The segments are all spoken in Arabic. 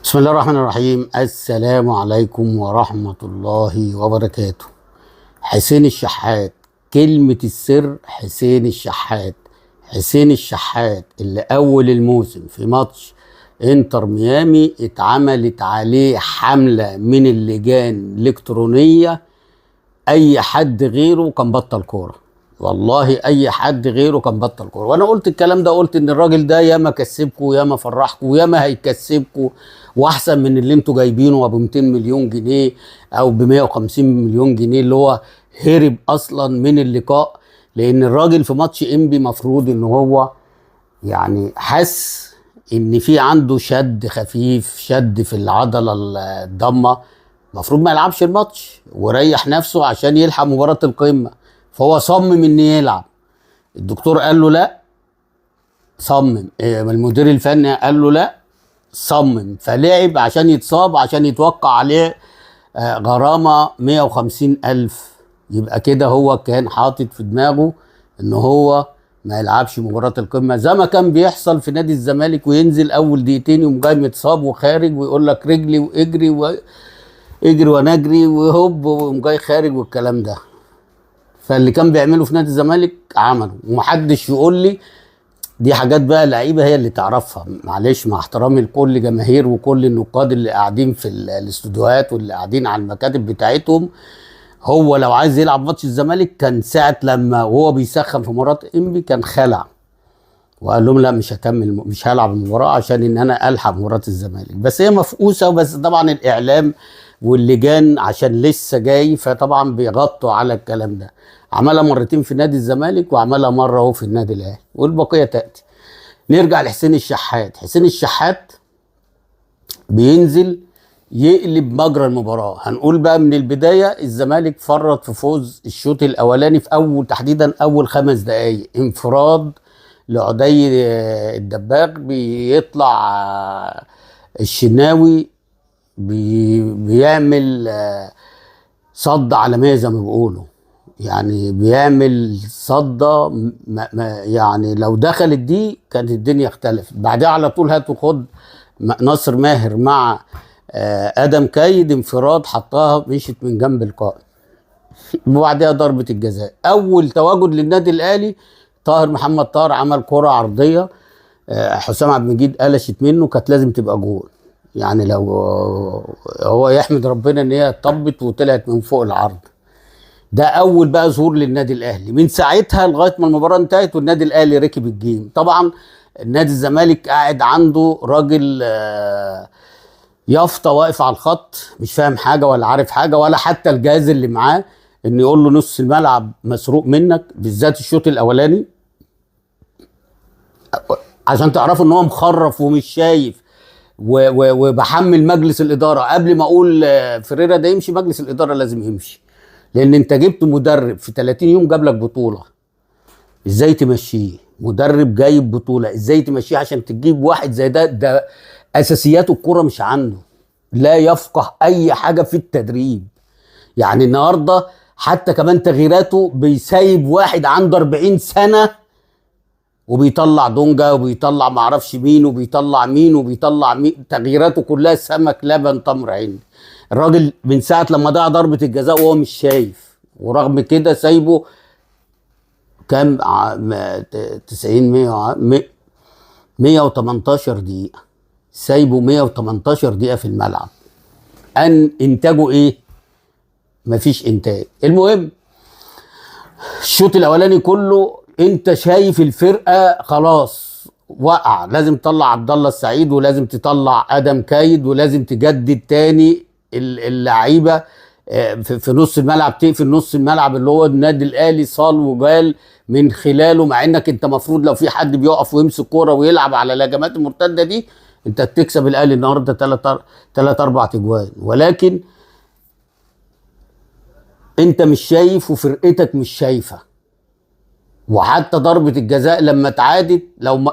بسم الله الرحمن الرحيم. السلام عليكم ورحمة الله وبركاته. حسين الشحات، كلمة السر حسين الشحات. حسين الشحات اللي أول الموسم في ماتش انتر ميامي اتعملت عليه حملة من اللجان الإلكترونية. أي حد غيره كان بطل كورة، والله أي حد غيره كان بطل كورة. وأنا قلت الكلام ده، قلت إن الراجل ده ياما كسبكوا وياما فرحكوا وياما هيكسبكوا، واحسن من اللي انتوا جايبينه ابو 200 مليون جنيه او ب 150 مليون جنيه اللي هو هرب اصلا من اللقاء. لان الراجل في ماتش انبي مفروض ان هو يعني حس ان في عنده شد خفيف، شد في العضله الضمه، المفروض ما يلعبش الماتش وريح نفسه عشان يلحق مباراه القمه. فهو صمم ان يلعب. الدكتور قال له لا، صمم. المدير الفني قال له لا، صمم. فلعب عشان يتصاب، عشان يتوقع عليه غرامة 150,000. يبقى كده هو كان حاطط في دماغه ان هو ما يلعبش مباراة القمة زي ما كان بيحصل في نادي الزمالك، وينزل اول دقيقتين يقوم جاي متصاب وخارج ويقول لك رجلي واجري واجري ونجري وهوب ويقوم جاي خارج والكلام ده. فاللي كان بيعمله في نادي الزمالك عمله، ومحدش يقول لي دي حاجات بقى اللعيبه هي اللي تعرفها. معلش، مع احترامي لكل جماهير وكل النقاد اللي قاعدين في الاستوديوهات واللي قاعدين على المكاتب بتاعتهم، هو لو عايز يلعب ماتش الزمالك كان ساعه لما وهو بيسخن في مباراه انبي كان خلع وقال لهم لا مش هكمل، مش هلعب المباراه عشان ان انا الحق مباراه الزمالك. بس هي مفقوسه، بس طبعا الاعلام واللجان عشان لسه جاي فطبعا بيغطوا على الكلام ده. عملها مرتين في نادي الزمالك وعملها مره اهو في النادي الاهلي، والبقيه تاتي. نرجع لحسين الشحات. حسين الشحات بينزل يقلب مجرى المباراه. هنقول بقى من البدايه، الزمالك فرط في فوز الشوط الاولاني في اول، تحديدا اول 5 دقائق، انفراد لعدي الدباغ. بيطلع الشناوي بيعمل صد عالميه زي ما بيقولوا، يعني بيعمل صدة يعني لو دخلت دي كانت الدنيا اختلفت. بعدها على طول هات وخد ناصر ماهر مع ادم كايد، انفراد حطها مشيت من جنب القائم. وبعدها ضربة الجزاء. اول تواجد للنادي الاهلي طاهر محمد طاهر عمل كرة عرضية، حسام عبد المجيد قلشت منه، كانت لازم تبقى جول. يعني لو هو يحمد ربنا ان هي طبت وطلعت من فوق العرض. ده اول بقى ظهور للنادي الاهلي. من ساعتها لغايه ما المباراه انتهت والنادي الاهلي ركب الجيم. طبعا النادي الزمالك قاعد عنده راجل يافطه واقف على الخط، مش فاهم حاجه ولا عارف حاجه، ولا حتى الجهاز اللي معاه ان يقول له نص الملعب مسروق منك، بالذات الشوط الاولاني، عشان تعرفوا ان هو مخرف ومش شايف. وبحمل مجلس الاداره قبل ما اقول فريرا ده يمشي، مجلس الاداره لازم يمشي، لان انت جبت مدرب في 30 يوم جاب لك بطوله. ازاي تمشيه؟ مدرب جايب بطوله، ازاي تمشيه عشان تجيب واحد زي ده؟ ده اساسيات الكوره مش عنده، لا يفقه اي حاجه في التدريب. يعني النهارده حتى كمان تغييراته بيسايب واحد عنده 40 سنه وبيطلع دونجا وبيطلع معرفش مين وبيطلع مين وبيطلع مين، تغييراته كلها سمك لبن تمر عين. الراجل من ساعه لما ضيع ضربه الجزاء وهو مش شايف، ورغم كده سايبه كام 90 118 دقيقه، سايبه 118 دقيقه في الملعب. انتاجه ايه؟ مفيش انتاج. المهم الشوط الاولاني كله انت شايف الفرقه خلاص وقع، لازم تطلع عبد الله السعيد ولازم تطلع ادم كايد ولازم تجدد تاني اللعيبه في نص الملعب، تقفل نص الملعب اللي هو النادي الاهلي صال وجال من خلاله. مع انك انت مفروض لو في حد بيقف ويمسك كوره ويلعب على الهجمات المرتده دي انت تكسب الاهلي النهارده 3 4 اجوان، ولكن انت مش شايف وفرقتك مش شايفه. وحتى ضربه الجزاء لما اتعادت،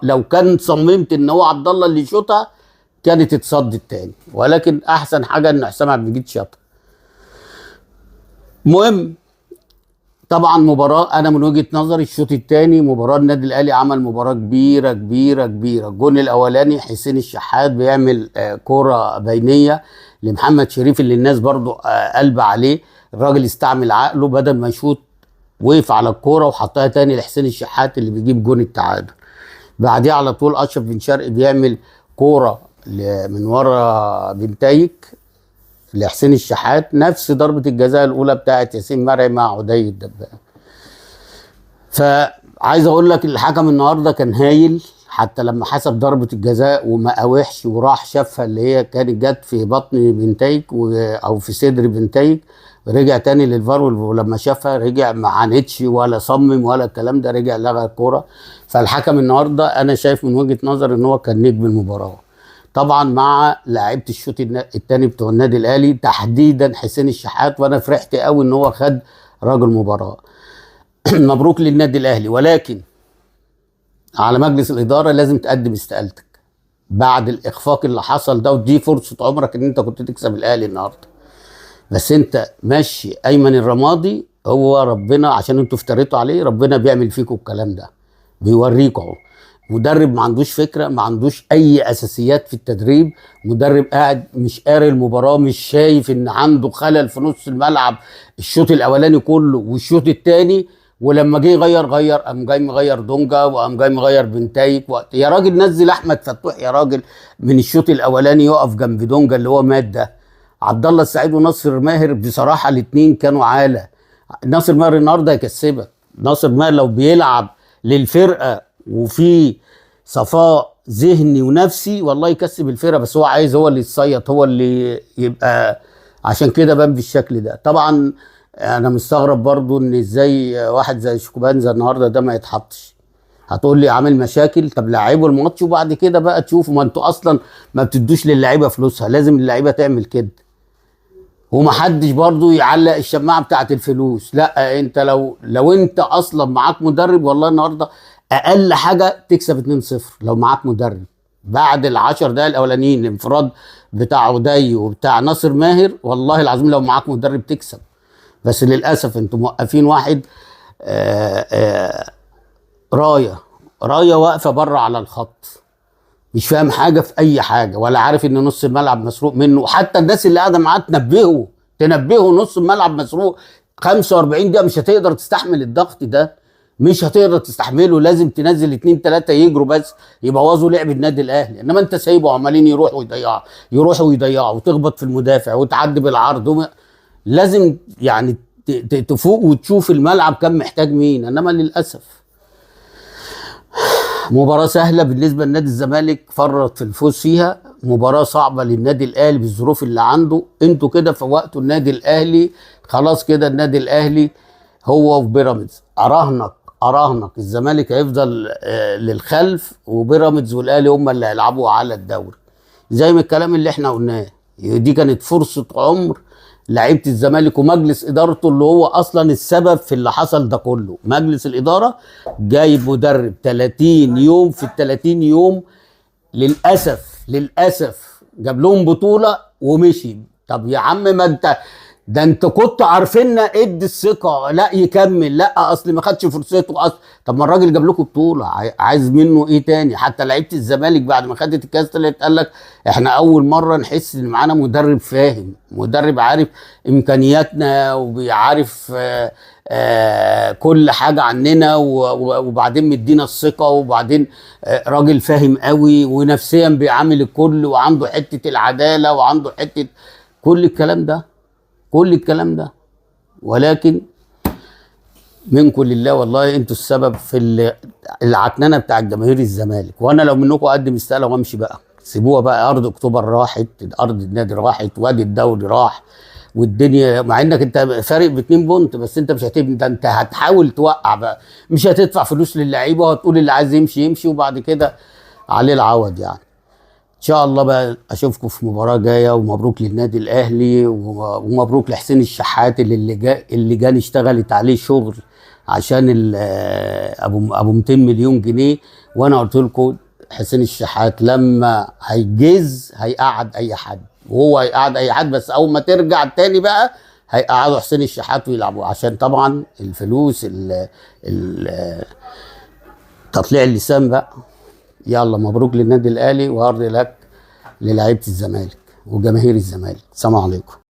لو كان صممت ان هو عبد الله اللي يشوطها كانت اتصدت تاني، ولكن احسن حاجه ان حسام عبد المجيد شاطها. المهم طبعا مباراه، انا من وجهه نظري الشوط الثاني مباراه النادي الاهلي عمل مباراه كبيره كبيره كبيره. الجون الاولاني حسين الشحات بيعمل كوره بينيه لمحمد شريف اللي الناس برضو قلبه عليه. الراجل استعمل عقله، بدل ما يشوط وقف على الكوره وحطها تاني لحسين الشحات اللي بيجيب جون التعادل. بعديها على طول اشرف بن شرقي بيعمل كوره من ورا بنتايك لحسين الشحات، نفس ضربه الجزاء الاولى بتاعت ياسين مرعي مع عدي الدباغ. فعايز اقول لك الحكم النهارده كان هايل، حتى لما حسب ضربه الجزاء وما قاوحش وراح شافها اللي هي كانت جت في بطن بنتايك او في صدر بنتايك، رجع تاني للفار ولما شافها رجع ما عاندش ولا صمم ولا الكلام ده، رجع لغى الكوره. فالحكم النهارده انا شايف من وجهه نظر ان هو كان نجم المباراه، طبعا مع لاعيبه الشوط الثاني بتوع النادي الاهلي تحديدا حسين الشحات. وانا فرحت قوي ان هو خد راجل مباراه. مبروك للنادي الاهلي، ولكن على مجلس الاداره لازم تقدم استقالتك بعد الاخفاق اللي حصل ده، ودي فرصه عمرك ان انت كنت تكسب الاهلي النهارده. بس انت ماشي ايمن الرمادي، هو ربنا عشان انتوا افتريتوا عليه ربنا بيعمل فيكم الكلام ده، بيوريكم اهو. مدرب ما عندوش فكره، ما عندوش اي اساسيات في التدريب، مدرب قاعد مش قاري المباراه، مش شايف ان عنده خلل في نص الملعب الشوط الاولاني كله والشوط الثاني. ولما جه غير قام جاي مغير دونجا وقام جاي مغير بنتايك يا راجل نزل احمد فتوح يا راجل من الشوط الاولاني يقف جنب دونجا اللي هو مات ده. عبد الله السعيد وناصر ماهر بصراحه الاثنين كانوا عاله. ناصر ماهر النهارده هيكسبك، ناصر ماهر لو بيلعب للفرقه وفي صفاء ذهني ونفسي والله يكسب الفرقه، بس هو عايز هو اللي يتصيط، هو اللي يبقى، عشان كده بان بالشكل ده. طبعا انا مستغرب برضو ان ازاي واحد زي شيكوبانزا النهارده ده ما يتحطش. هتقول لي عامل مشاكل، طب لعبوا الماتش وبعد كده بقى تشوفوا، ما انتوا اصلا ما بتدوش للعيبه فلوسها، لازم اللعيبه تعمل كده. ومحدش برضو يعلق الشماعه بتاعت الفلوس، لا انت لو انت اصلا معاك مدرب والله النهارده اقل حاجه تكسب 2-0 لو معاك مدرب. بعد ال10 دقايق الاولانيين الانفراد بتاع عدي وبتاع ناصر ماهر والله العظيم لو معاك مدرب تكسب. بس للاسف انتوا موقفين واحد رايه واقفه بره على الخط، مش فاهم حاجه في اي حاجه، ولا عارف ان نص الملعب مسروق منه. حتى الناس اللي قاعده معاه تنبهه نص الملعب مسروق. 45 دقيقه مش هتقدر تستحمل الضغط ده، مش هتقدر تستحمله، لازم تنزل 2-3 يجروا بس يبوظوا لعب النادي الاهلي. انما انت سايبه عمالين يروحوا ويضيعوا وتخبط في المدافع وتعدي بالعرض. لازم يعني تفوق وتشوف الملعب كان محتاج مين. انما للاسف مباراة سهلة بالنسبة لنادي الزمالك، فرط في الفوز فيها. مباراة صعبة للنادي الأهلي بالظروف اللي عنده. انتوا كده فوقتوا النادي الأهلي خلاص، كده النادي الأهلي هو وفي بيراميدز. أراهنك الزمالك هيفضل للخلف، وبيراميدز والأهلي هم اللي هيلعبوا على الدوري. زي ما الكلام اللي احنا قلناه، دي كانت فرصة عمر لعيبه الزمالك ومجلس ادارته اللي هو اصلا السبب في اللي حصل ده كله. مجلس الاداره جايب مدرب 30 يوم، في ال 30 يوم للاسف جاب لهم بطوله ومشي. طب يا عم ما انت كنت عارفيننا، ادي الثقه، لا يكمل، لا اصل ما خدش فرصته اصلا. طب ما الراجل جاب لكم بطوله، عايز منه ايه تاني؟ حتى لعيبه الزمالك بعد ما خدت الكاس طلعت قال لك احنا اول مره نحس ان معانا مدرب فاهم، مدرب عارف امكانياتنا وبيعرف كل حاجه عننا، وبعدين مدينا الثقه، وبعدين راجل فاهم قوي ونفسيا بيعامل الكل، وعنده حته العداله، وعنده حته كل الكلام ده. ولكن منكم لله والله انتوا السبب في العكننه بتاع جماهير الزمالك. وانا لو منكم اقدم استقاله وامشي بقى، سيبوها بقى. ارض اكتوبر راحت، ارض النادي راحت، وادي الدوري راح، والدنيا مع انك انت فارق ب2 بونت، بس انت مش هتبني ده، انت هتحاول توقع بقى، مش هتدفع فلوس للعيبه وهتقول اللي عايز يمشي وبعد كده عليه العوض يعني. ان شاء الله بقى اشوفكم في مباراه جايه، ومبروك للنادي الاهلي، ومبروك لحسين الشحات اللي جاني اشتغلت عليه شغل عشان ابو 200 مليون جنيه. وانا قلت لكم حسين الشحات لما هيجز هيقعد اي حد، وهو هيقعد اي حد، بس اول ما ترجع تاني بقى هيقعدوا حسين الشحات ويلعبوا عشان طبعا الفلوس تطليع اللسان بقى. يلا مبروك للنادي الاهلي وهارد لك للاعيبه الزمالك وجماهير الزمالك. السلام عليكم.